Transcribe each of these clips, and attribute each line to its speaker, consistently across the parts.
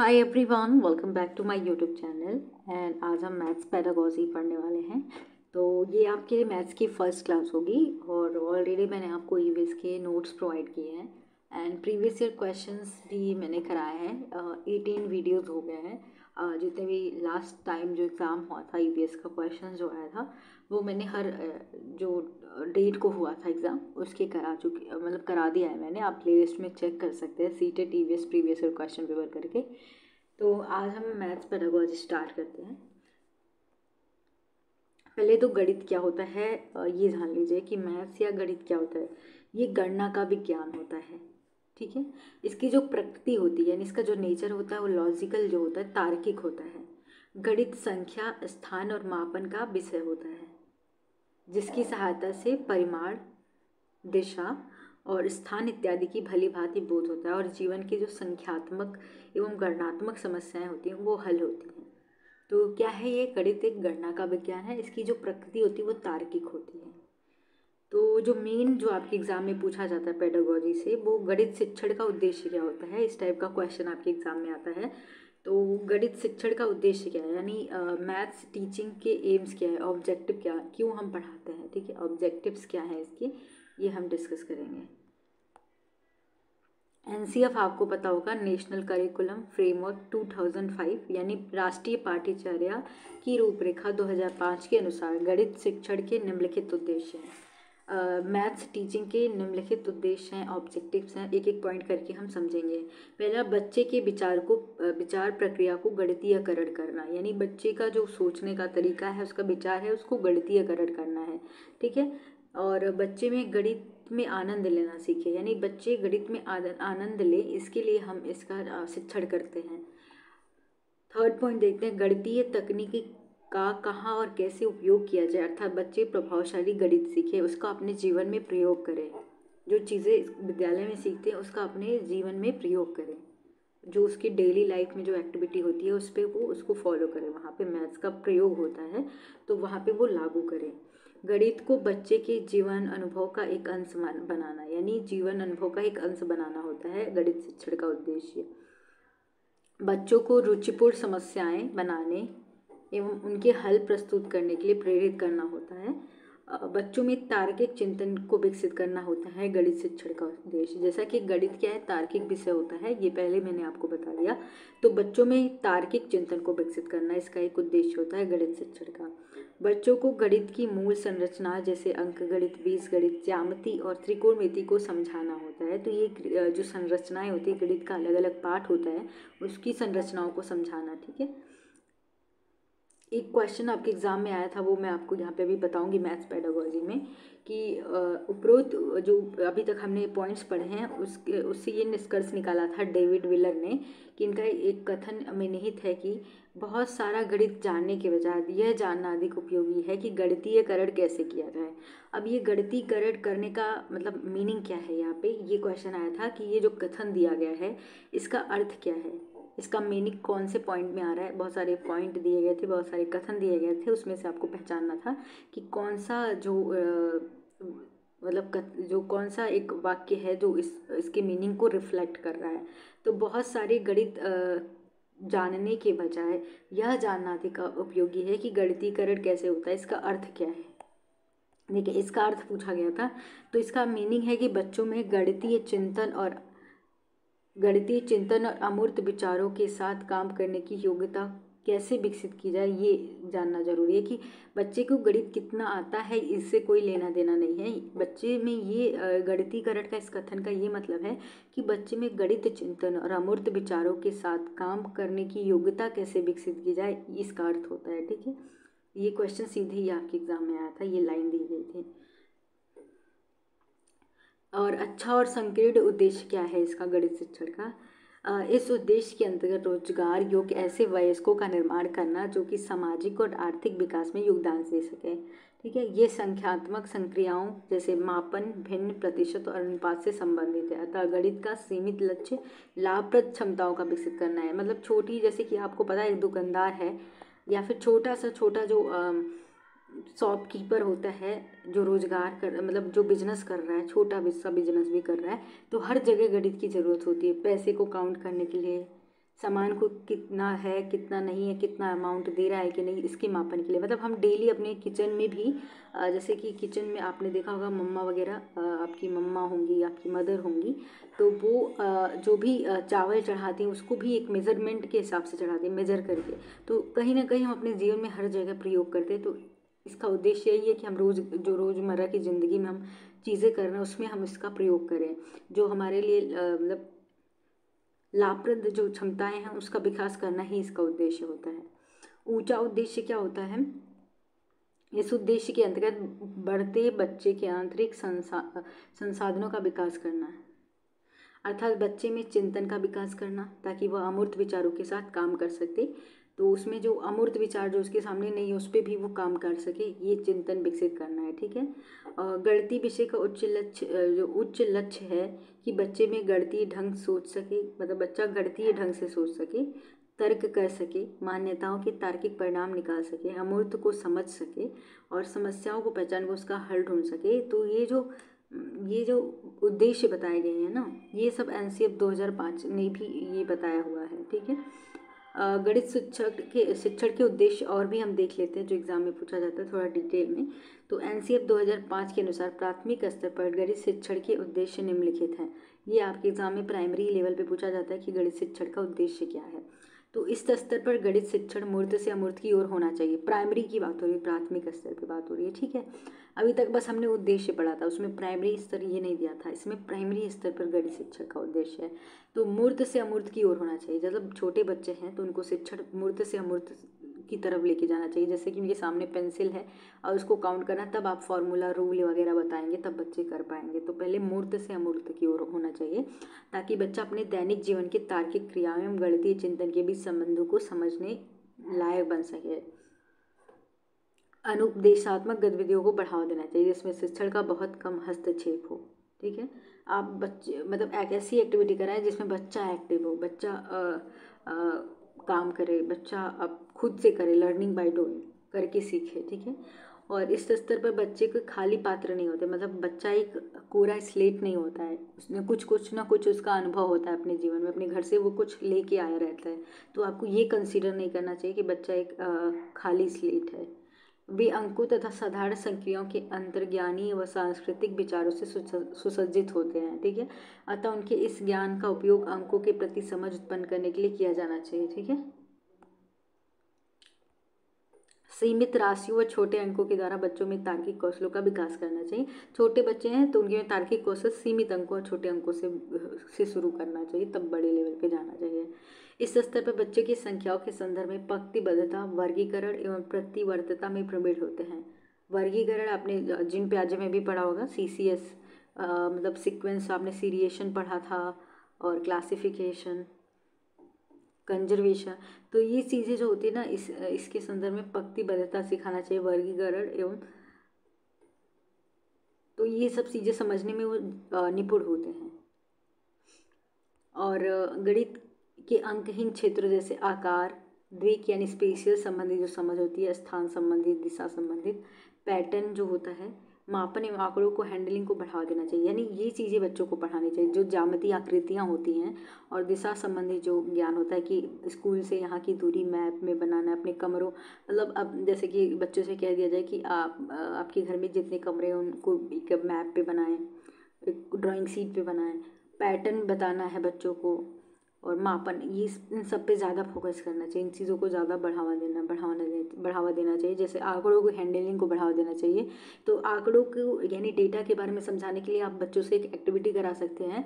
Speaker 1: Hi everyone, welcome back to my YouTube channel. And आज हम maths pedagogy पढ़ने वाले हैं। तो ये आपके लिए मैथ्स की फ़र्स्ट क्लास होगी और ऑलरेडी मैंने आपको ईवीएस के नोट्स प्रोवाइड किए हैं एंड प्रीवियस ईयर क्वेश्चंस भी मैंने कराए हैं। 18 वीडियोस हो गए हैं। जितने भी लास्ट टाइम जो एग्ज़ाम हुआ था ईवीएस का क्वेश्चन जो आया था वो मैंने हर जो डेट को हुआ था एग्ज़ाम उसके करा दिया है मैंने। आप प्लेलिस्ट में चेक कर सकते हैं CTET EVS previous year question paper करके। तो आज हम मैथ्स पेडागोजी स्टार्ट करते हैं। पहले तो गणित क्या होता है ये जान लीजिए कि मैथ्स या गणित क्या होता है। ये गणना का विज्ञान होता है, ठीक है। इसकी जो प्रकृति होती है यानी इसका जो नेचर होता है वो लॉजिकल जो होता है, तार्किक होता है। गणित संख्या, स्थान और मापन का विषय होता है जिसकी सहायता से परिमाण, दिशा और स्थान इत्यादि की भली भांति बोध होता है और जीवन की जो संख्यात्मक एवं गणनात्मक समस्याएं होती हैं वो हल होती हैं। तो क्या है ये गणित? एक गणना का विज्ञान है। इसकी जो प्रकृति होती है वो तार्किक होती है। तो जो मेन जो आपके एग्जाम में पूछा जाता है पेडागोजी से, वो गणित शिक्षण का उद्देश्य क्या होता है, इस टाइप का क्वेश्चन आपके एग्जाम में आता है। तो गणित शिक्षण का उद्देश्य क्या है, यानी मैथ्स टीचिंग के एम्स क्या है, ऑब्जेक्टिव क्या, क्यों हम पढ़ाते हैं, ठीक है, ऑब्जेक्टिव्स क्या है इसके, ये हम डिस्कस करेंगे। एनसीएफ आपको पता होगा, नेशनल करिकुलम फ्रेमवर्क 2005 यानी राष्ट्रीय पाठ्यचर्या की रूपरेखा 2005 के अनुसार गणित शिक्षण के निम्नलिखित उद्देश्य हैं। मैथ्स टीचिंग के निम्नलिखित उद्देश्य हैं, ऑब्जेक्टिव्स हैं। एक एक पॉइंट करके हम समझेंगे। पहला, बच्चे के विचार प्रक्रिया को गणितीयकरण करना, यानी बच्चे का जो सोचने का तरीका है, उसका विचार है, उसको गणितीयकरण करना है, ठीक है। और बच्चे में गणित में आनंद लेना सीखे, यानी बच्चे गणित में आनंद ले, इसके लिए हम इसका शिक्षण करते हैं। थर्ड पॉइंट देखते हैं, गणितीय तकनीकी का कहाँ और कैसे उपयोग किया जाए, अर्थात बच्चे प्रभावशाली गणित सीखे, उसका अपने जीवन में प्रयोग करें। जो चीज़ें विद्यालय में सीखते हैं उसका अपने जीवन में प्रयोग करें, जो उसकी डेली लाइफ में जो एक्टिविटी होती है उस पर वो उसको फॉलो करें, वहाँ पे मैथ्स का प्रयोग होता है तो वहाँ पे वो लागू करें। गणित को बच्चे के जीवन अनुभव का एक अंश बनाना, यानी जीवन अनुभव का एक अंश बनाना होता है गणित शिक्षण का उद्देश्य। बच्चों को रुचिपूर्ण समस्याएं बनाने एवं उनके हल प्रस्तुत करने के लिए प्रेरित करना होता है। बच्चों में तार्किक चिंतन को विकसित करना होता है गणित शिक्षण का उद्देश्य। जैसा कि गणित क्या है, तार्किक विषय होता है, ये पहले मैंने आपको बता दिया। तो बच्चों में तार्किक चिंतन को विकसित करना इसका एक उद्देश्य होता है गणित शिक्षण का। बच्चों को गणित की मूल संरचना जैसे अंकगणित, बीजगणित, ज्यामिति और त्रिकोणमिति को समझाना होता है। तो ये जो संरचनाएं होती है, गणित का अलग अलग पार्ट होता है, उसकी संरचनाओं को समझाना, ठीक है। एक क्वेश्चन आपके एग्जाम में आया था, वो मैं आपको यहाँ पे भी बताऊंगी मैथ्स पेडागोजी में, कि उपरोक्त जो अभी तक हमने पॉइंट्स पढ़े हैं उससे ये निष्कर्ष निकाला था डेविड विलर ने कि इनका एक कथन में निहित है कि बहुत सारा गणित जानने के बजाय यह जानना अधिक उपयोगी है कि गणितीयकरण कैसे किया जाए। अब ये गणितीयकरण करने का मतलब मीनिंग क्या है, यहाँ पे ये क्वेश्चन आया था कि ये जो कथन दिया गया है इसका अर्थ क्या है, इसका मीनिंग कौन से पॉइंट में आ रहा है। बहुत सारे पॉइंट दिए गए थे, बहुत सारे कथन दिए गए थे, उसमें से आपको पहचानना था कि कौन सा जो जो कौन सा एक वाक्य है जो इसके मीनिंग को रिफ्लेक्ट कर रहा है। तो बहुत सारे गणित जानने के बजाय यह जानना अधिक उपयोगी है कि गणितीकरण कैसे होता है, इसका अर्थ क्या है। देखिए, इसका अर्थ पूछा गया था, तो इसका मीनिंग है कि बच्चों में गणितीय चिंतन और अमूर्त विचारों के साथ काम करने की योग्यता कैसे विकसित की जाए, ये जानना जरूरी है। कि बच्चे को गणित कितना आता है इससे कोई लेना देना नहीं है। बच्चे में ये गणितीकरण का, इस कथन का ये मतलब है कि बच्चे में गणित चिंतन और अमूर्त विचारों के साथ काम करने की योग्यता कैसे विकसित की जाए, इसका अर्थ होता है, ठीक है। ये क्वेश्चन सीधे ही आपके एग्जाम में आया था, ये लाइन दी गई थी। और अच्छा और संकीर्ण उद्देश्य क्या है इसका गणित शिक्षण का, इस उद्देश्य के अंतर्गत रोजगार योग्य ऐसे वयस्कों का निर्माण करना जो कि सामाजिक और आर्थिक विकास में योगदान दे सके, ठीक है। ये संख्यात्मक संक्रियाओं जैसे मापन, भिन्न, प्रतिशत और अनुपात से संबंधित है। अतः गणित का सीमित लक्ष्य लाभप्रद क्षमताओं का विकसित करना है। मतलब छोटी, जैसे कि आपको पता है एक दुकानदार है या फिर छोटा जो शॉपकीपर होता है, जो रोजगार कर मतलब जो बिजनेस कर रहा है, छोटा सा बिजनेस भी कर रहा है, तो हर जगह गणित की ज़रूरत होती है। पैसे को काउंट करने के लिए, सामान को कितना है कितना नहीं है, कितना अमाउंट दे रहा है कि नहीं, इसके मापन के लिए। मतलब हम डेली अपने किचन में भी जैसे कि किचन में आपने देखा होगा मम्मा वगैरह, आपकी मम्मा होंगी, आपकी मदर होंगी, तो वो जो भी चावल चढ़ाती हैं उसको भी एक मेज़रमेंट के हिसाब से चढ़ाती हैं, मेज़र करके। तो कहीं ना कहीं हम अपने जीवन में हर जगह प्रयोग करते हैं। तो इसका उद्देश्य यही है कि हम रोज़मर्रा की ज़िंदगी में हम चीज़ें कर रहे हैं उसमें हम इसका प्रयोग करें, जो हमारे लिए मतलब लाभप्रद जो क्षमताएं हैं उसका विकास करना ही इसका उद्देश्य होता है। ऊंचा उद्देश्य क्या होता है? इस उद्देश्य के अंतर्गत बढ़ते बच्चे के आंतरिक संसाधनों का विकास करना है, अर्थात बच्चे में चिंतन का विकास करना, ताकि वह अमूर्त विचारों के साथ काम कर सके। तो उसमें जो अमूर्त विचार जो उसके सामने नहीं है उस पर भी वो काम कर सके, ये चिंतन विकसित करना है। ठीक है। गणितीय विषय का उच्च लक्ष्य है कि बच्चे में गणितीय ढंग सोच सके, मतलब बच्चा गणितीय ढंग से सोच सके, तर्क कर सके, मान्यताओं के तार्किक परिणाम निकाल सके, अमूर्त को समझ सके और समस्याओं को पहचान कर उसका हल ढूंढ सके। तो ये जो उद्देश्य बताए गए हैं ना, ये सब एनसीएफ 2005 ने भी ये बताया हुआ है। ठीक है। गणित शिक्षण के उद्देश्य और भी हम देख लेते हैं जो एग्जाम में पूछा जाता है थोड़ा डिटेल में। तो एनसीएफ 2005 के अनुसार प्राथमिक स्तर पर गणित शिक्षण के उद्देश्य निम्नलिखित हैं। ये आपके एग्जाम में प्राइमरी लेवल पे पूछा जाता है कि गणित शिक्षण का उद्देश्य क्या है। तो इस स्तर पर गणित शिक्षण मूर्त से अमूर्त की ओर होना चाहिए। प्राइमरी की बात हो रही है, प्राथमिक स्तर पे बात हो रही है। ठीक है। अभी तक बस हमने उद्देश्य पढ़ा था, उसमें प्राइमरी स्तर ये नहीं दिया था, इसमें प्राइमरी स्तर पर गणित शिक्षण का उद्देश्य है। तो मूर्त से अमूर्त की ओर होना चाहिए। जब छोटे बच्चे हैं तो उनको शिक्षण मूर्त से अमूर्त की तरफ लेके जाना चाहिए। जैसे कि उनके सामने पेंसिल है और उसको काउंट करना, तब आप फॉर्मूला रूल वगैरह बताएंगे तब बच्चे कर पाएंगे। तो पहले मूर्त से अमूर्त की ओर होना चाहिए, ताकि बच्चा अपने दैनिक जीवन के तार्किक क्रियाओं एवं गणितीय चिंतन के बीच संबंधों को समझने लायक बन सके। अनुपदेशात्मक गतिविधियों को बढ़ावा देना चाहिए जिसमें शिक्षण का बहुत कम हस्तक्षेप हो। ठीक है। आप बच्चे मतलब एक ऐसी एक्टिविटी कराएं जिसमें बच्चा एक्टिव हो, बच्चा काम करे, बच्चा अब खुद से करे, लर्निंग बाय डूइंग करके सीखे। ठीक है। और इस स्तर पर बच्चे को खाली पात्र नहीं होते, मतलब बच्चा एक कोरा स्लेट नहीं होता है, उसने कुछ ना कुछ उसका अनुभव होता है अपने जीवन में, अपने घर से वो कुछ लेके आया रहता है। तो आपको ये कंसीडर नहीं करना चाहिए कि बच्चा एक खाली स्लेट है। वे अंकों तथा साधारण संक्रियाओं के अंतर्ज्ञानी व सांस्कृतिक विचारों से सुसज्जित होते हैं। ठीक है। अतः उनके इस ज्ञान का उपयोग अंकों के प्रति समझ उत्पन्न करने के लिए किया जाना चाहिए। ठीक है। सीमित राशियों व छोटे अंकों के द्वारा बच्चों में तार्किक कौशलों का विकास करना चाहिए। छोटे बच्चे हैं तो उनके में तार्किक कौशल सीमित अंकों और छोटे अंकों से शुरू करना चाहिए, तब बड़े लेवल पे जाना चाहिए। इस स्तर पर बच्चे की संख्याओं के संदर्भ में पंक्तिबद्धता, वर्गीकरण एवं प्रतिवर्तता में प्रवीण होते हैं। वर्गीकरण आपने जिन प्याजे में भी पढ़ा होगा, सीसीएस मतलब सीक्वेंस, आपने सीरिएशन पढ़ा था, और क्लासिफिकेशन, कंजर्वेशन। तो ये चीज़ें जो होती है ना, इसके संदर्भ में पंक्तिबद्धता सिखाना चाहिए, वर्गीकरण एवं, तो ये सब चीज़ें समझने में वो निपुण होते हैं। और गणित के अंकहीन क्षेत्र जैसे आकार, द्विक यानी स्पेशियल संबंधी जो समझ होती है, स्थान संबंधित, दिशा संबंधित, पैटर्न जो होता है, मापन एवं आंकड़ों को हैंडलिंग को बढ़ावा देना चाहिए। यानी ये चीज़ें बच्चों को पढ़ानी चाहिए, जो ज्यामितीय आकृतियाँ होती हैं और दिशा संबंधी जो ज्ञान होता है कि स्कूल से यहाँ की दूरी मैप में बनाना, अपने कमरों, मतलब अब जैसे कि बच्चों से कह दिया जाए कि आप आपके घर में जितने कमरे हैं उनको एक मैप पे बनाएं, एक ड्राइंग शीट पे बनाएं, पैटर्न बताना है बच्चों को, और मापन, ये इन सब पे ज़्यादा फोकस करना चाहिए। इन चीज़ों को ज़्यादा बढ़ावा देना चाहिए। जैसे आंकड़ों को हैंडलिंग को बढ़ावा देना चाहिए। तो आंकड़ों को यानी डेटा के बारे में समझाने के लिए आप बच्चों से एक एक्टिविटी करा सकते हैं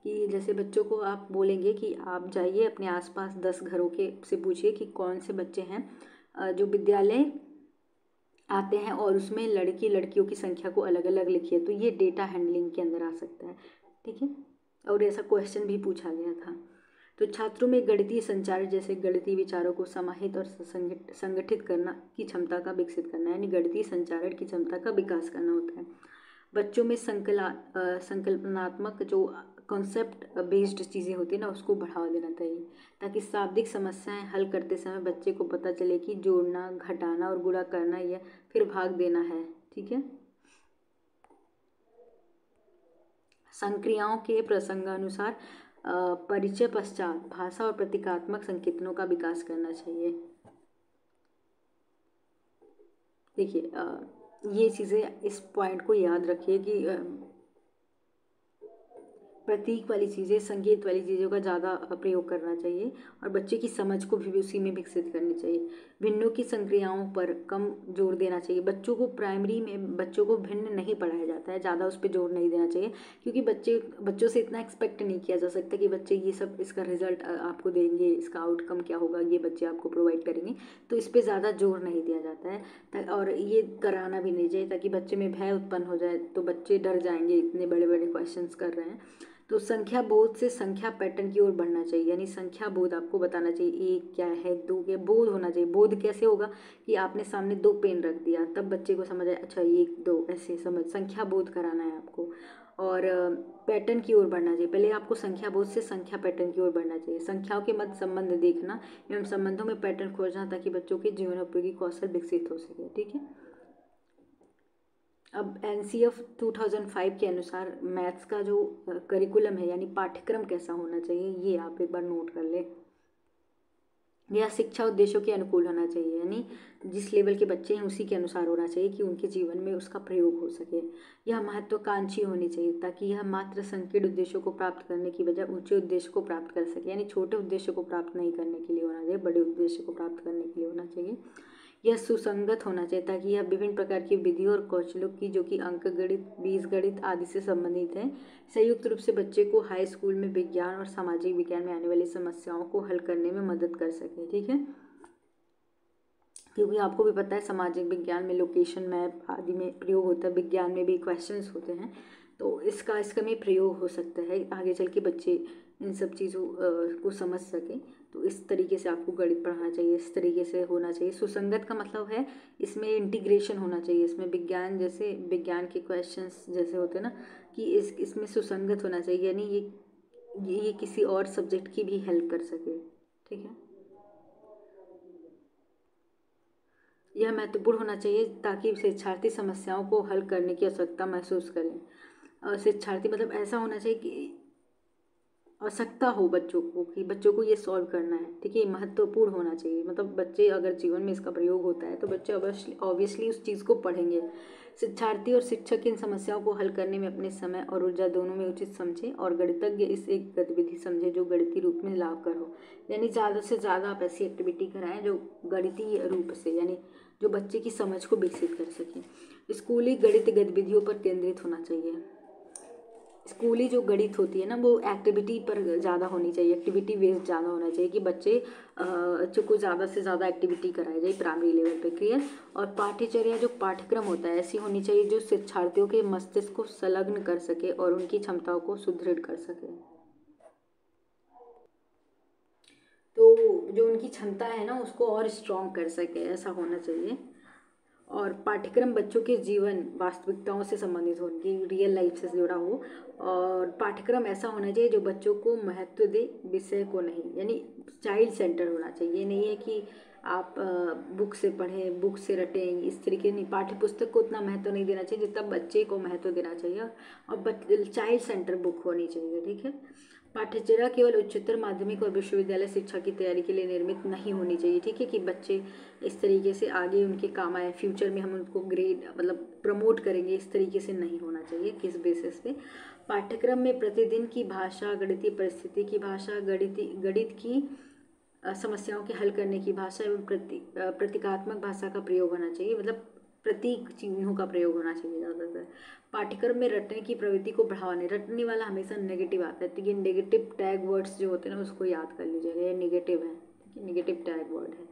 Speaker 1: कि जैसे बच्चों को आप बोलेंगे कि आप जाइए अपने आसपास 10 घरों के से पूछिए कि कौन से बच्चे हैं जो विद्यालय आते हैं और उसमें लड़की लड़कियों की संख्या को अलग अलग लिखिए। तो ये डेटा हैंडलिंग के अंदर आ सकता है। ठीक है। और ऐसा क्वेश्चन भी पूछा गया था। तो छात्रों में गणितीय संचार जैसे गणितीय विचारों को समाहित और संगठित करना की क्षमता का विकसित करना, यानी गणितीय संचारण की क्षमता का विकास करना होता है। बच्चों में संकल्पनात्मक जो कॉन्सेप्ट बेस्ड चीज़ें होती है ना, उसको बढ़ावा देना चाहिए, ताकि शाब्दिक समस्याएं हल करते समय बच्चे को पता चले कि जोड़ना, घटाना और गुणा करना या फिर भाग देना है। ठीक है। संक्रियाओं के प्रसंगानुसार परिचय पश्चात भाषा और प्रतीकात्मक संकेतनों का विकास करना चाहिए। देखिए ये चीज़ें, इस पॉइंट को याद रखिए कि प्रतीक वाली चीज़ें, संकेत वाली चीज़ों का ज़्यादा प्रयोग करना चाहिए और बच्चे की समझ को भी उसी में विकसित करनी चाहिए। भिन्नों की संक्रियाओं पर कम जोर देना चाहिए। बच्चों को प्राइमरी में बच्चों को भिन्न नहीं पढ़ाया जाता है, ज़्यादा उस पर जोर नहीं देना चाहिए, क्योंकि बच्चों से इतना एक्सपेक्ट नहीं किया जा सकता कि बच्चे ये सब इसका रिजल्ट आपको देंगे, इसका आउटकम क्या होगा ये बच्चे आपको प्रोवाइड करेंगे, तो इस पर ज़्यादा जोर नहीं दिया जाता है। और ये कराना भी नहीं चाहिए ताकि बच्चे में भय उत्पन्न हो जाए, तो बच्चे डर जाएंगे, इतने बड़े बड़े क्वेश्चंस कर रहे हैं। तो संख्या बोध से संख्या पैटर्न की ओर बढ़ना चाहिए, यानी संख्या बोध आपको बताना चाहिए, एक क्या है, दो क्या, बोध होना चाहिए। बोध कैसे होगा कि आपने सामने 2 पेन रख दिया, तब बच्चे को समझ आए अच्छा 1 2 ऐसे समझ, संख्या बोध कराना है आपको। और पैटर्न की ओर बढ़ना चाहिए, पहले आपको संख्या बोध से संख्या पैटर्न की ओर बढ़ना चाहिए। संख्याओं के मध्य संबंध देखना एवं संबंधों में पैटर्न खोजना ताकि बच्चों के जीवनोपयोगी कौशल विकसित हो सके। ठीक है। अब NCF 2005 के अनुसार मैथ्स का जो करिकुलम है, यानी पाठ्यक्रम कैसा होना चाहिए, ये आप एक बार नोट कर ले। यह शिक्षा उद्देश्यों के अनुकूल होना चाहिए, यानी जिस लेवल के बच्चे हैं उसी के अनुसार होना चाहिए कि उनके जीवन में उसका प्रयोग हो सके। यह महत्वाकांक्षी होनी चाहिए ताकि यह मात्र संकीर्ण उद्देश्यों को प्राप्त करने की बजाय ऊंचे उद्देश्य को प्राप्त कर सके, यानी छोटे उद्देश्य को प्राप्त नहीं करने के लिए होना चाहिए, बड़े उद्देश्य को प्राप्त करने के लिए होना चाहिए। यह सुसंगत होना चाहिए ताकि यह विभिन्न प्रकार की विधियों और कौशलों की, जो कि अंक गणित, बीजगणित आदि से संबंधित हैं, संयुक्त रूप से बच्चे को हाई स्कूल में विज्ञान और सामाजिक विज्ञान में आने वाली समस्याओं को हल करने में मदद कर सके। ठीक है, क्योंकि आपको भी पता है सामाजिक विज्ञान में लोकेशन मैप आदि में प्रयोग होता है, विज्ञान में भी क्वेश्चंस होते हैं, तो इसका में प्रयोग हो सकता है, आगे चल के बच्चे इन सब चीज़ों को समझ सकें। तो इस तरीके से आपको गणित पढ़ाना चाहिए, इस तरीके से होना चाहिए। सुसंगत का मतलब है इसमें इंटीग्रेशन होना चाहिए, इसमें विज्ञान जैसे विज्ञान के क्वेश्चंस जैसे होते हैं ना, कि इसमें सुसंगत होना चाहिए, यानी ये किसी और सब्जेक्ट की भी हेल्प कर सके। ठीक है, यह महत्वपूर्ण होना चाहिए ताकि शिक्षार्थी समस्याओं को हल करने की आवश्यकता महसूस करें। और शिक्षार्थी मतलब ऐसा होना चाहिए कि आवश्यकता हो बच्चों को, कि बच्चों को ये सॉल्व करना है। ठीक है, महत्वपूर्ण होना चाहिए, मतलब बच्चे अगर जीवन में इसका प्रयोग होता है तो बच्चे ऑब्वियसली उस चीज़ को पढ़ेंगे। शिक्षार्थी और शिक्षक इन समस्याओं को हल करने में अपने समय और ऊर्जा दोनों में उचित समझें और गणितज्ञ इस एक गतिविधि समझे जो गणितीय रूप में लाभकर हो, यानी ज़्यादा से ज़्यादा आप ऐसी एक्टिविटी कराएं जो गणितीय रूप से, यानी जो बच्चे की समझ को विकसित कर सकें। स्कूली गणित गतिविधियों पर केंद्रित होना चाहिए। स्कूली जो गणित होती है ना, वो एक्टिविटी पर ज़्यादा होनी चाहिए, एक्टिविटी बेस्ड ज़्यादा होना चाहिए कि बच्चों को ज़्यादा से ज़्यादा एक्टिविटी कराई जाए प्राइमरी लेवल पे। क्लियर। और पाठ्यचर्या जो पाठ्यक्रम होता है ऐसी होनी चाहिए जो शिक्षार्थियों के मस्तिष्क को संलग्न कर सके और उनकी क्षमताओं को सुदृढ़ कर सके। तो जो उनकी क्षमता है ना उसको और स्ट्रॉन्ग कर सके, ऐसा होना चाहिए। और पाठ्यक्रम बच्चों के जीवन वास्तविकताओं से संबंधित हो, उनकी रियल लाइफ से जुड़ा हो। और पाठ्यक्रम ऐसा होना चाहिए जो बच्चों को महत्व दे, विषय को नहीं, यानी चाइल्ड सेंटर होना चाहिए। ये नहीं है कि आप बुक से पढ़ें, बुक से रटें, इस तरीके नहीं। पाठ्य पुस्तक को उतना महत्व नहीं देना चाहिए जितना बच्चे को महत्व देना चाहिए, और चाइल्ड सेंटर बुक होनी चाहिए। ठीक है। पाठ्यचर्या केवल उच्चतर माध्यमिक और विश्वविद्यालय शिक्षा की तैयारी के लिए निर्मित नहीं होनी चाहिए। ठीक है, कि बच्चे इस तरीके से आगे उनके काम आए, फ्यूचर में हम उनको ग्रेड मतलब प्रमोट करेंगे, इस तरीके से नहीं होना चाहिए। किस बेसिस पे? पाठ्यक्रम में प्रतिदिन की भाषा, गणितीय परिस्थिति की भाषा, गणित की समस्याओं के हल करने की भाषा एवं प्रतीकात्मक भाषा का प्रयोग होना चाहिए, मतलब प्रतीक चिन्हों का प्रयोग होना चाहिए ज़्यादातर। पाठ्यक्रम में रटने की प्रवृत्ति को बढ़ावा नहीं, रटने वाला हमेशा नेगेटिव आता है, तो ये नेगेटिव टैग वर्ड्स जो होते हैं ना उसको याद कर लीजिएगा, ये नेगेटिव है। ठीक है, नेगेटिव टैग वर्ड है,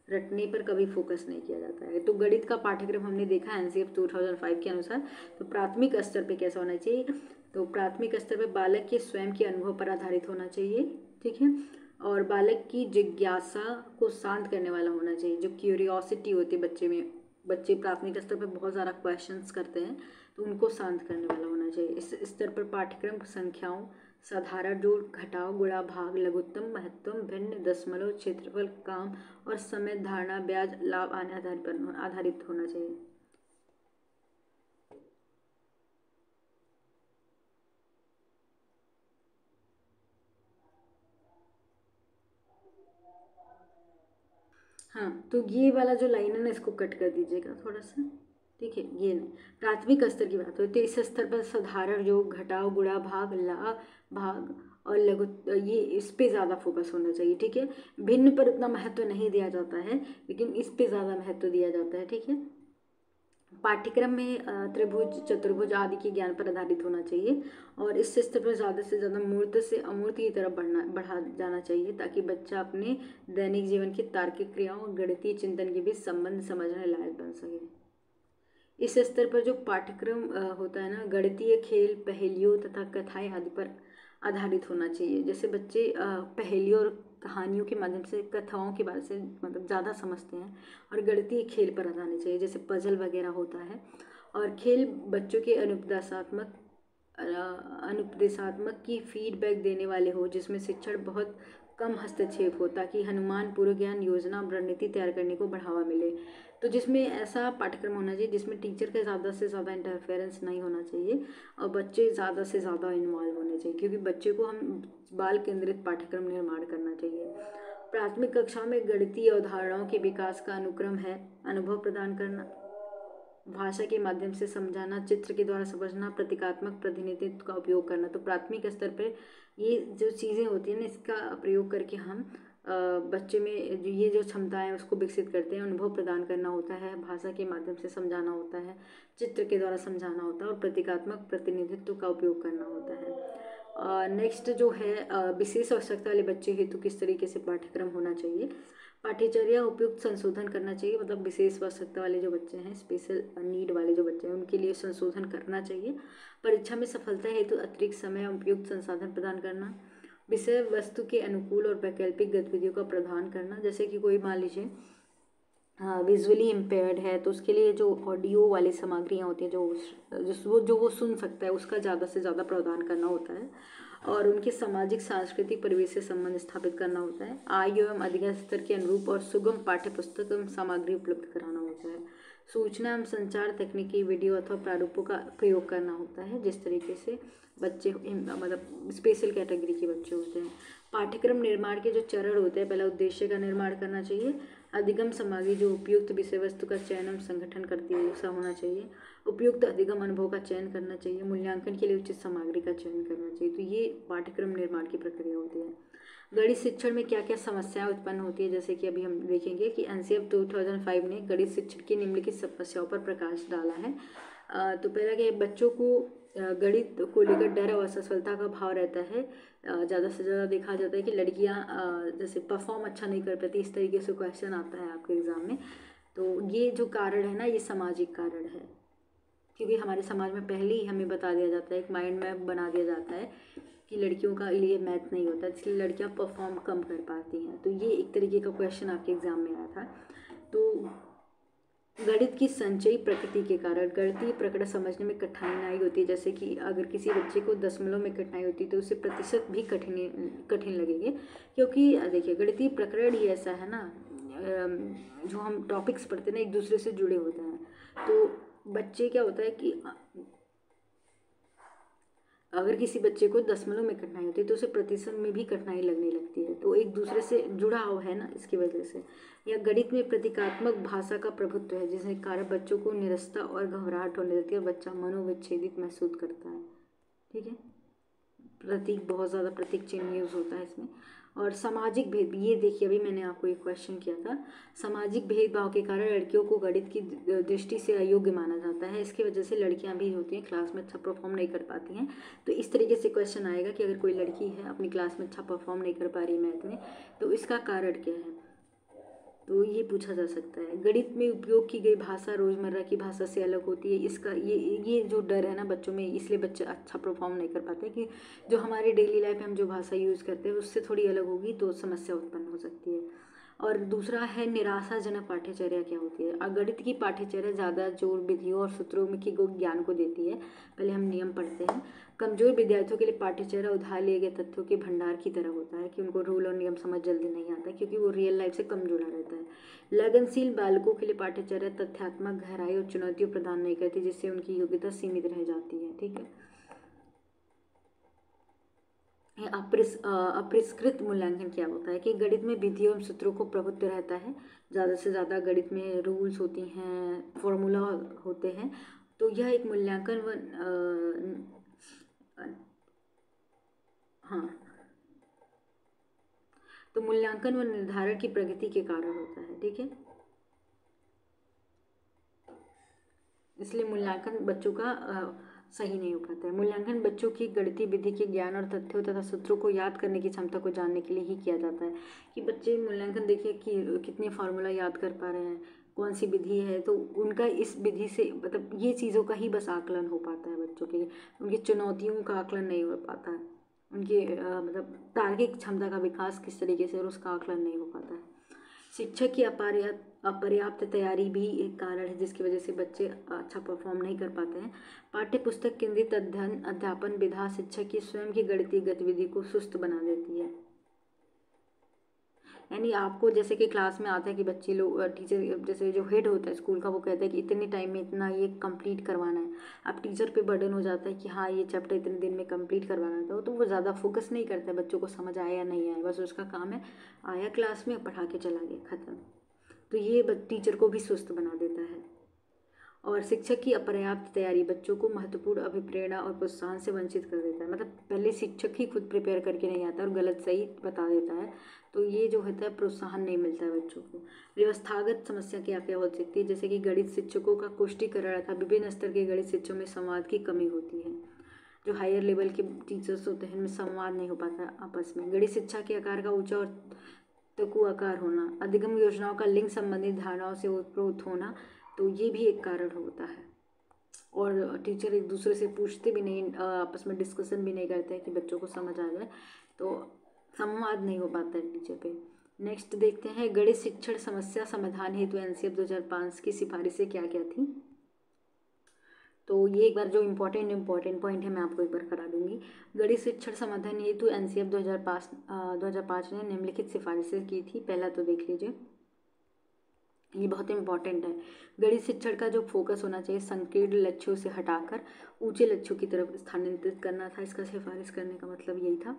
Speaker 1: रटने पर कभी फोकस नहीं किया जाता है। तो गणित का पाठ्यक्रम हमने देखा NCF 2005 के अनुसार। तो प्राथमिक स्तर पे कैसा होना चाहिए? तो प्राथमिक स्तर पे बालक के स्वयं के अनुभव पर आधारित होना चाहिए। ठीक है, और बालक की जिज्ञासा को शांत करने वाला होना चाहिए, जो क्यूरियोसिटी होती है बच्चे में। बच्चे प्राथमिक स्तर पर बहुत ज़्यादा क्वेश्चंस करते हैं, तो उनको शांत करने वाला होना चाहिए। इस स्तर पर पाठ्यक्रम संख्याओं, साधारण जोड़, घटाव, गुणा, भाग, लघुत्तम, महत्तम, भिन्न, दशमलव, क्षेत्रफल, काम और समय, धारणा, ब्याज, लाभ आने आधारित होना चाहिए। हाँ, तो ये वाला जो लाइन है ना, इसको कट कर दीजिएगा थोड़ा सा, ठीक है। ये नहीं, प्राथमिक स्तर की बात होती है। इस स्तर पर साधारण योग, घटाव, गुणा, भाग, ला, भाग और लघु, ये इस पे ज़्यादा फोकस होना चाहिए, ठीक है। भिन्न पर उतना महत्व नहीं दिया जाता है, लेकिन इस पे ज़्यादा महत्व दिया जाता है, ठीक है। पाठ्यक्रम में त्रिभुज, चतुर्भुज आदि के ज्ञान पर आधारित होना चाहिए और इस स्तर पर ज़्यादा से ज़्यादा मूर्त से अमूर्त की तरफ बढ़ा जाना चाहिए, ताकि बच्चा अपने दैनिक जीवन की तार्किक क्रियाओं और गणितीय चिंतन के बीच संबंध समझने लायक बन सके। इस स्तर पर जो पाठ्यक्रम होता है ना, गणितीय खेल, पहेलियों तथा कथाएं आदि पर आधारित होना चाहिए। जैसे बच्चे पहेलियों और कहानियों के माध्यम से कथाओं के बारे से मतलब ज़्यादा समझते हैं, और गणितीय खेल पर आना चाहिए, जैसे पजल वगैरह होता है। और खेल बच्चों के अनुपदेशात्मक की फीडबैक देने वाले हो, जिसमें शिक्षण बहुत कम हस्तक्षेप हो, ताकि हनुमान पूर्व ज्ञान, योजना, रणनीति तैयार करने को बढ़ावा मिले। तो जिसमें ऐसा पाठ्यक्रम होना चाहिए जिसमें टीचर का ज़्यादा से ज़्यादा इंटरफेरेंस नहीं होना चाहिए और बच्चे ज़्यादा से ज़्यादा इन्वॉल्व होने चाहिए, क्योंकि बच्चे को हम बाल केंद्रित पाठ्यक्रम निर्माण करना चाहिए। प्राथमिक कक्षाओं में गणितीय अवधारणाओं के विकास का अनुक्रम है। अनुभव प्रदान करना, भाषा के माध्यम से समझाना, चित्र के द्वारा समझना, प्रतीकात्मक प्रतिनिधित्व का उपयोग करना। तो प्राथमिक स्तर पर ये जो चीज़ें होती हैं ना, इसका प्रयोग करके हम बच्चे में ये जो क्षमताएं हैं उसको विकसित करते हैं। अनुभव प्रदान करना होता है, भाषा के माध्यम से समझाना होता है, चित्र के द्वारा समझाना होता है और प्रतीकात्मक प्रतिनिधित्व का उपयोग करना होता है। नेक्स्ट जो है विशेष आवश्यकता वाले बच्चे हेतु किस तरीके से पाठ्यक्रम होना चाहिए। पाठ्यचर्या उपयुक्त संशोधन करना चाहिए, मतलब विशेष आवश्यकता वाले जो बच्चे हैं, स्पेशल नीड वाले जो बच्चे हैं, उनके लिए संशोधन करना चाहिए। परीक्षा में सफलता हेतु अतिरिक्त समय, उपयुक्त संसाधन प्रदान करना, विषय वस्तु के अनुकूल और वैकल्पिक गतिविधियों का प्रदान करना। जैसे कि कोई मान लीजिए विजुअली इम्पेयर्ड है, तो उसके लिए जो ऑडियो वाली सामग्रियाँ होती हैं, जो वो सुन सकता है, उसका ज़्यादा से ज़्यादा प्रावधान करना होता है। और उनके सामाजिक सांस्कृतिक परिवेश से संबंध स्थापित करना होता है। आय एवं अधिगम स्तर के अनुरूप और सुगम पाठ्य पुस्तक एवं सामग्री उपलब्ध कराना होता है। सूचना एवं संचार तकनीकी, वीडियो अथवा प्रारूपों का प्रयोग करना होता है, जिस तरीके से बच्चे मतलब स्पेशल कैटेगरी के बच्चे होते हैं। पाठ्यक्रम निर्माण के जो चरण होते हैं, पहला उद्देश्य का निर्माण करना चाहिए। अधिगम सामग्री जो उपयुक्त विषय वस्तु का चयन एवं संगठन करती है, ऐसा होना चाहिए। उपयुक्त अधिगम अनुभव का चयन करना चाहिए। मूल्यांकन के लिए उचित सामग्री का चयन करना चाहिए। तो ये पाठ्यक्रम निर्माण की प्रक्रिया होती है। गणित शिक्षण में क्या क्या समस्याएं उत्पन्न होती है, जैसे कि अभी हम देखेंगे कि एनसीएफ 2005 ने गणित शिक्षण की निम्नलिखित समस्याओं पर प्रकाश डाला है। तो पहला कि बच्चों को गणित को लेकर डर और असफलता का भाव रहता है। ज़्यादा से ज़्यादा देखा जाता है कि लड़कियां जैसे परफॉर्म अच्छा नहीं कर पाती, इस तरीके से क्वेश्चन आता है आपके एग्ज़ाम में। तो ये जो कारण है ना, ये सामाजिक कारण है, क्योंकि हमारे समाज में पहले ही हमें बता दिया जाता है, एक माइंड मैप बना दिया जाता है कि लड़कियों का लिए मैथ नहीं होता, इसलिए लड़कियां परफॉर्म कम कर पाती हैं। तो ये एक तरीके का क्वेश्चन आपके एग्ज़ाम में आया था। तो गणित की संचयी प्रकृति के कारण गणितीय प्रकरण समझने में कठिनाई होती है। जैसे कि अगर किसी बच्चे को दशमलव में कठिनाई होती है तो उसे प्रतिशत भी कठिन लगेंगे, क्योंकि देखिए गणितीय प्रकरण ही ऐसा है ना, जो हम टॉपिक्स पढ़ते हैं ना, एक दूसरे से जुड़े होते हैं। तो बच्चे क्या होता है कि अगर किसी बच्चे को दशमलव में कठिनाई होती है तो उसे प्रतिशत में भी कठिनाई लगने लगती है, तो एक दूसरे से जुड़ा हुआ है ना, इसकी वजह से। या गणित में प्रतीकात्मक भाषा का प्रभुत्व है, जिसके कारण बच्चों को निरस्ता और घबराहट होने लगती है और बच्चा मनोविच्छेदित महसूस करता है, ठीक है। प्रतीक, बहुत ज़्यादा प्रतीक चिन्ह यूज़ होता है इसमें। और सामाजिक भेद, ये देखिए अभी मैंने आपको एक क्वेश्चन किया था। सामाजिक भेदभाव के कारण लड़कियों को गणित की दृष्टि से अयोग्य माना जाता है। इसकी वजह से लड़कियां भी होती हैं क्लास में अच्छा परफॉर्म नहीं कर पाती हैं। तो इस तरीके से क्वेश्चन आएगा कि अगर कोई लड़की है अपनी क्लास में अच्छा परफॉर्म नहीं कर पा रही मैथ में, तो इसका कारण क्या है, तो ये पूछा जा सकता है। गणित में उपयोग की गई भाषा रोज़मर्रा की भाषा से अलग होती है। इसका ये जो डर है ना बच्चों में, इसलिए बच्चे अच्छा परफॉर्म नहीं कर पाते कि जो हमारे डेली लाइफ में हम जो भाषा यूज़ करते हैं उससे थोड़ी अलग होगी, तो समस्या उत्पन्न हो सकती है। और दूसरा है निराशाजनक पाठ्यचर्या क्या होती है। गणित की पाठ्यचर्या ज़्यादा जोर विधियों और सूत्रों में की ज्ञान को देती है। पहले हम नियम पढ़ते हैं। कमजोर विद्यार्थियों के लिए पाठ्यचर्या उधार लिए गए तथ्यों के भंडार की तरह होता है, कि उनको रूल और नियम समझ जल्दी नहीं आता, क्योंकि वो रियल लाइफ से कम जुड़ा रहता है। लगनशील बालकों के लिए पाठ्यचर्या तथ्यात्मक गहराई और चुनौतियों प्रदान नहीं करती, जिससे उनकी योग्यता सीमित रह जाती है, ठीक है। अपरिष्कृत मूल्यांकन क्या होता है कि गणित में विधियों एवं सूत्रों को प्रभुत्व रहता है। ज़्यादा से ज़्यादा गणित में रूल्स होती हैं, फॉर्मूला होते हैं। तो यह एक मूल्यांकन हाँ, तो मूल्यांकन व निर्धारण की प्रगति के कारण होता है। ठीक है, इसलिए मूल्यांकन बच्चों का सही नहीं हो पाता है। मूल्यांकन बच्चों की गणितीय विधि के ज्ञान और तथ्यों तथा सूत्रों को याद करने की क्षमता को जानने के लिए ही किया जाता है। कि बच्चे मूल्यांकन देखिए कि कितने फार्मूला याद कर पा रहे हैं, कौन सी विधि है, तो उनका इस विधि से मतलब ये चीज़ों का ही बस आकलन हो पाता है बच्चों के लिए। उनकी चुनौतियों का आकलन नहीं हो पाता है, उनके मतलब तार्किक क्षमता का विकास किस तरीके से और उसका आकलन नहीं हो पाता है। शिक्षक की अपर्याप्त तैयारी भी एक कारण है जिसकी वजह से बच्चे अच्छा परफॉर्म नहीं कर पाते हैं। पाठ्य पुस्तक केंद्रित अध्ययन अध्यापन विधा शिक्षक की स्वयं की गणितीय गतिविधि को सुस्त बना देती है। यानी आपको जैसे कि क्लास में आता है कि बच्चे लोग टीचर जैसे जो हेड होता है स्कूल का वो कहता है कि इतने टाइम में इतना ये कंप्लीट करवाना है। अब टीचर पे बर्डन हो जाता है कि हाँ ये चैप्टर इतने दिन में कंप्लीट करवाना था, तो वो ज़्यादा फोकस नहीं करता है बच्चों को समझ आया या नहीं आया, बस उसका काम है आया क्लास में पढ़ा के चला गया, ख़त्म। तो ये टीचर को भी सुस्त बना देता है। और शिक्षक की अपर्याप्त तैयारी बच्चों को महत्वपूर्ण अभिप्रेरणा और प्रोत्साहन से वंचित कर देता है। मतलब पहले शिक्षक ही खुद प्रिपेयर करके नहीं आता और गलत सही बता देता है, तो ये जो होता है प्रोत्साहन नहीं मिलता है बच्चों को। व्यवस्थागत समस्या क्या क्या हो सकती है, जैसे कि गणित शिक्षकों का पुष्टिकरण अर्थात विभिन्न स्तर के गणित शिक्षकों में संवाद की कमी होती है। जो हायर लेवल के टीचर्स होते हैं उनमें संवाद नहीं हो पाता आपस में। गणित शिक्षा के आकार का ऊंचा और तकु आकार होना, अधिगम योजनाओं का लिंग संबंधित धारणाओं से ओतप्रोत होना, तो ये भी एक कारण होता है। और टीचर एक दूसरे से पूछते भी नहीं, आपस में डिस्कशन भी नहीं करते हैं कि बच्चों को समझ आ जाए, तो संवाद नहीं हो पाता है टीचर पे। नेक्स्ट देखते हैं गणित शिक्षण समस्या समाधान हेतु एनसीएफ 2005 की सिफारिशें क्या क्या थी। तो ये एक बार जो इम्पोर्टेंट पॉइंट है मैं आपको एक बार करा दूंगी। गणित शिक्षण समाधान हेतु एनसीएफ 2005 ने निम्नलिखित सिफारिशें की थी। पहला तो देख लीजिए, ये बहुत इंपॉर्टेंट है। गणित शिक्षण का जो फोकस होना चाहिए संकीर्ण लक्ष्यों से हटाकर ऊंचे लक्ष्यों की तरफ स्थानांतरित करना था। इसका सिफारिश करने का मतलब यही था।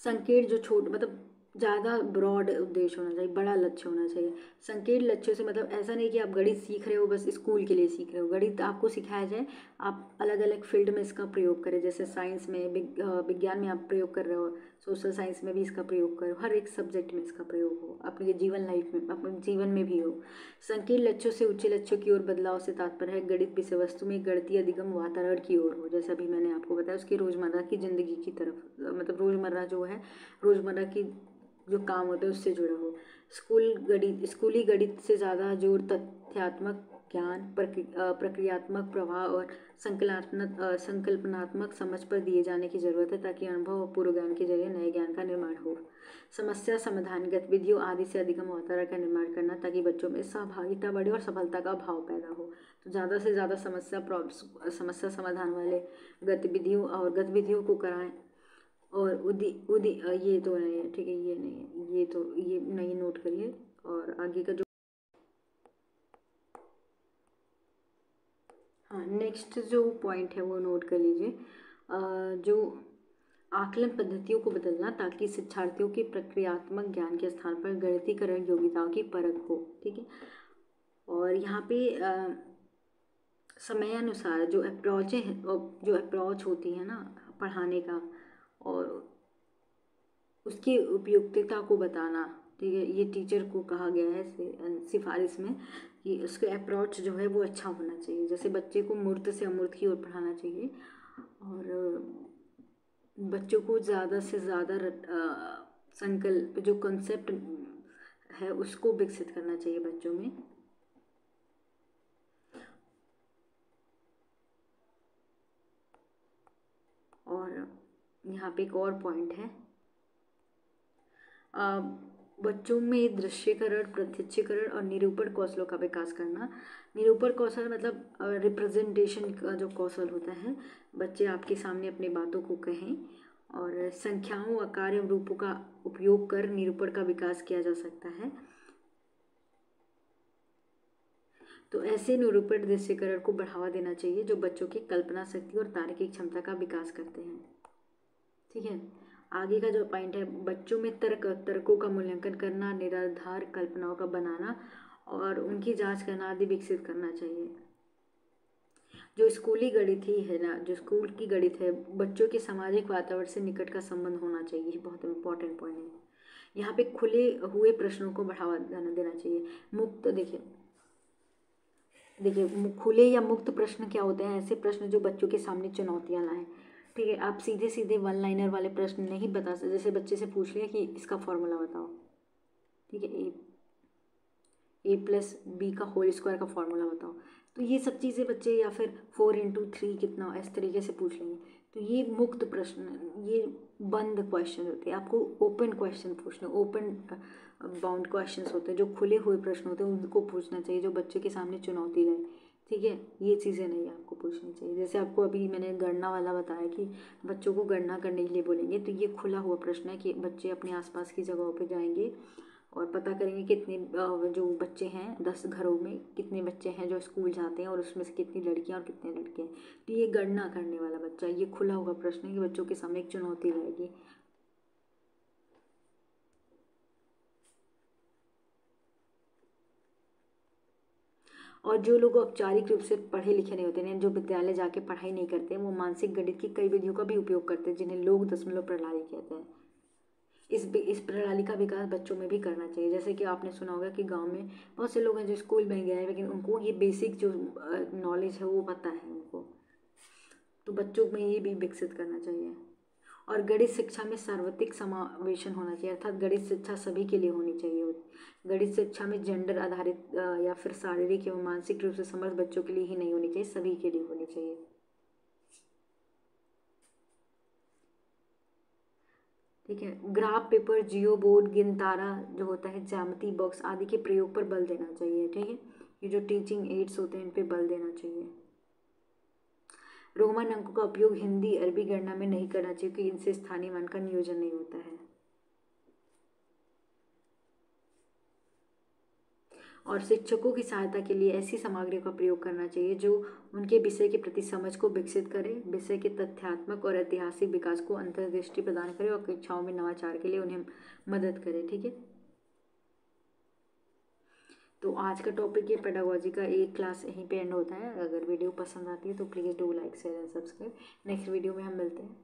Speaker 1: संकीर्ण जो छोट मतलब ज़्यादा ब्रॉड उद्देश्य होना चाहिए, बड़ा लक्ष्य होना चाहिए। संकीर्ण लक्ष्यों से मतलब ऐसा नहीं कि आप गणित सीख रहे हो बस स्कूल के लिए सीख रहे हो। गणित आपको सिखाया जाए, आप अलग अलग फील्ड में इसका प्रयोग करें, जैसे साइंस में विज्ञान में आप प्रयोग कर रहे हो, सोशल साइंस में भी इसका प्रयोग करो, हर एक सब्जेक्ट में इसका प्रयोग हो, अपने जीवन लाइफ में अपने जीवन में भी हो। संकीर्ण लक्ष्यों से उच्च लक्ष्यों की ओर बदलाव से तात्पर्य है गणित विषय वस्तु में गणितीय अधिगम वातावरण की ओर हो, जैसा अभी मैंने आपको बताया उसकी रोज़मर्रा की ज़िंदगी की तरफ, मतलब रोज़मर्रा जो है रोज़मर्रा की जो काम होता है उससे जुड़ा हो। स्कूली गणित से ज़्यादा जोर तथ्यात्मक ज्ञान, प्रक्रियात्मक प्रवाह और संकल्पनात्मक समझ पर दिए जाने की जरूरत है, ताकि अनुभव और पूर्व ज्ञान के जरिए नए ज्ञान का निर्माण हो। समस्या समाधान गतिविधियों आदि से अधिगम वातावरण का निर्माण करना, ताकि बच्चों में सहभागिता बढ़े और सफलता का भाव पैदा हो। तो ज़्यादा से ज़्यादा समस्या समाधान वाले गतिविधियों को कराएं। और ये तो नहीं है, ठीक है, ये नहीं है, ये नहीं नोट करिए। और आगे का जो हाँ नेक्स्ट जो पॉइंट है वो नोट कर लीजिए। जो आकलन पद्धतियों को बदलना, ताकि शिक्षार्थियों के प्रक्रियात्मक ज्ञान के स्थान पर गणितीकरण योग्यताओं की परख हो। ठीक है, और यहाँ पे समयानुसार जो अप्रोच होती है ना पढ़ाने का, और उसकी उपयुक्तता को बताना। ठीक है, ये टीचर को कहा गया है सिफारिश में कि उसके अप्रोच जो है वो अच्छा होना चाहिए। जैसे बच्चे को मूर्त से अमूर्त की ओर पढ़ाना चाहिए, और बच्चों को ज़्यादा से ज़्यादा संकल्प जो कॉन्सेप्ट है उसको विकसित करना चाहिए बच्चों में। और यहाँ पे एक और पॉइंट है, बच्चों में दृश्यकरण, प्रत्यक्षीकरण और निरूपण कौशलों का विकास करना। निरूपण कौशल मतलब रिप्रेजेंटेशन का जो कौशल होता है, बच्चे आपके सामने अपनी बातों को कहें, और संख्याओं, आकार एवं रूपों का उपयोग कर निरूपण का विकास किया जा सकता है। तो ऐसे निरूपण दृश्यकरण को बढ़ावा देना चाहिए जो बच्चों की कल्पना शक्ति और तार्किक क्षमता का विकास करते हैं। ठीक है। आगे का जो पॉइंट है, बच्चों में तर्कों का मूल्यांकन करना, निराधार कल्पनाओं का बनाना और उनकी जांच करना आदि विकसित करना चाहिए। जो स्कूली गणित ही है ना, जो स्कूल की गणित है, बच्चों के सामाजिक वातावरण से निकट का संबंध होना चाहिए, ये बहुत इंपॉर्टेंट पॉइंट है। यहाँ पे खुले हुए प्रश्नों को बढ़ावा देना चाहिए। मुक्त देखिए खुले या मुक्त प्रश्न क्या होते हैं? ऐसे प्रश्न जो बच्चों के सामने चुनौतियाँ लाएं। ठीक है, आप सीधे सीधे वन लाइनर वाले प्रश्न नहीं बता सकते। जैसे बच्चे से पूछ लिया कि इसका फॉर्मूला बताओ, ठीक है, a+b का होल स्क्वायर का फॉर्मूला बताओ, तो ये सब चीज़ें बच्चे, या फिर 4 × 3 कितना, इस तरीके से पूछ लेंगे। तो ये मुक्त प्रश्न, ये बंद क्वेश्चन होते हैं। आपको ओपन क्वेश्चन पूछने, ओपन बाउंड क्वेश्चंस होते हैं, जो खुले हुए प्रश्न होते हैं उनको पूछना चाहिए, जो बच्चे के सामने चुनौती लाए। ठीक है, ये चीज़ें नहीं आपको पूछनी चाहिए। जैसे आपको अभी मैंने गणना वाला बताया कि बच्चों को गणना करने के लिए बोलेंगे, तो ये खुला हुआ प्रश्न है कि बच्चे अपने आसपास की जगहों पे जाएंगे और पता करेंगे कितने जो बच्चे हैं, 10 घरों में कितने बच्चे हैं जो स्कूल जाते हैं और उसमें से कितनी लड़कियां और कितने लड़के हैं। तो ये गणना करने वाला बच्चा, ये खुला हुआ प्रश्न है कि बच्चों के सामने एक चुनौती रहेगी। और जो लोग औपचारिक रूप से पढ़े लिखे नहीं होते हैं, जो विद्यालय जाके पढ़ाई नहीं करते हैं, वो मानसिक गणित की कई विधियों का भी उपयोग करते हैं, जिन्हें लोग दशमलव प्रणाली कहते हैं। इस प्रणाली का विकास बच्चों में भी करना चाहिए। जैसे कि आपने सुना होगा कि गांव में बहुत से लोग हैं जो स्कूल में गए हैं, लेकिन उनको ये बेसिक जो नॉलेज है वो पता है उनको, तो बच्चों में ये भी विकसित करना चाहिए। और गणित शिक्षा में सार्वत्रिक समावेशन होना चाहिए, अर्थात गणित शिक्षा सभी के लिए होनी चाहिए। गणित शिक्षा में जेंडर आधारित या फिर शारीरिक एवं मानसिक रूप से समर्थ बच्चों के लिए ही नहीं होनी चाहिए, सभी के लिए होनी चाहिए। ठीक है, ग्राफ पेपर, जियो बोर्ड, गिनतारा जो होता है, ज्यामिति बॉक्स आदि के प्रयोग पर बल देना चाहिए। ठीक है, ये जो टीचिंग एड्स होते हैं इन पे बल देना चाहिए। रोमन अंकों का उपयोग हिंदी अरबी गणना में नहीं करना चाहिए, क्योंकि इनसे स्थानीय मान का नियोजन नहीं होता है। और शिक्षकों की सहायता के लिए ऐसी सामग्री का प्रयोग करना चाहिए जो उनके विषय के प्रति समझ को विकसित करे, विषय के तथ्यात्मक और ऐतिहासिक विकास को अंतर्दृष्टि प्रदान करे और कक्षाओं में नवाचार के लिए उन्हें मदद करे। ठीक है, तो आज का टॉपिक ये पेडागोजी का एक क्लास यहीं पे एंड होता है। अगर वीडियो पसंद आती है तो please do like share and subscribe. Next video में हम मिलते हैं।